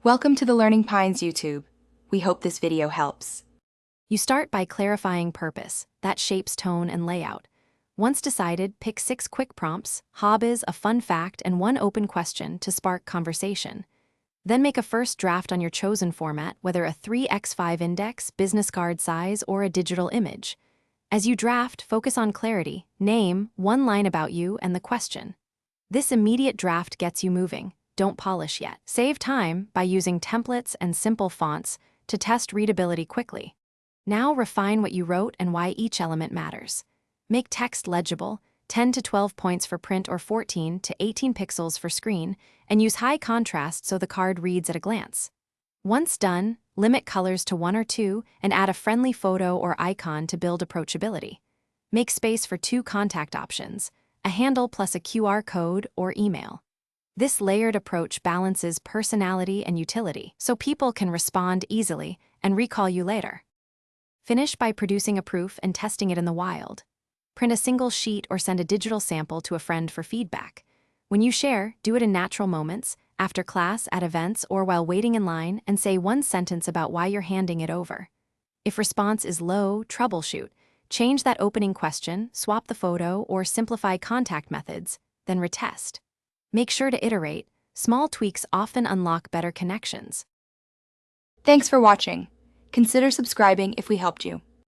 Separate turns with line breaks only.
Welcome to the Learning Pines YouTube. We hope this video helps.
You start by clarifying purpose, that shapes tone and layout. Once decided, pick 6 quick prompts, hobbies, a fun fact, and 1 open question to spark conversation. Then make a first draft on your chosen format, whether a 3x5 index, business card size, or a digital image. As you draft, focus on clarity, name, 1 line about you, and the question. This immediate draft gets you moving. Don't polish yet. Save time by using templates and simple fonts to test readability quickly. Now refine what you wrote and why each element matters. Make text legible, 10 to 12 points for print or 14 to 18 pixels for screen, and use high contrast so the card reads at a glance. Once done, limit colors to 1 or 2 and add a friendly photo or icon to build approachability. Make space for 2 contact options, a handle plus a QR code or email. This layered approach balances personality and utility, so people can respond easily and recall you later. Finish by producing a proof and testing it in the wild. Print a single sheet or send a digital sample to a friend for feedback. When you share, do it in natural moments, after class, at events, or while waiting in line, and say 1 sentence about why you're handing it over. If response is low, troubleshoot. Change that opening question, swap the photo, or simplify contact methods, then retest. Make sure to iterate. Small tweaks often unlock better connections.
Thanks for watching. Consider subscribing if we helped you.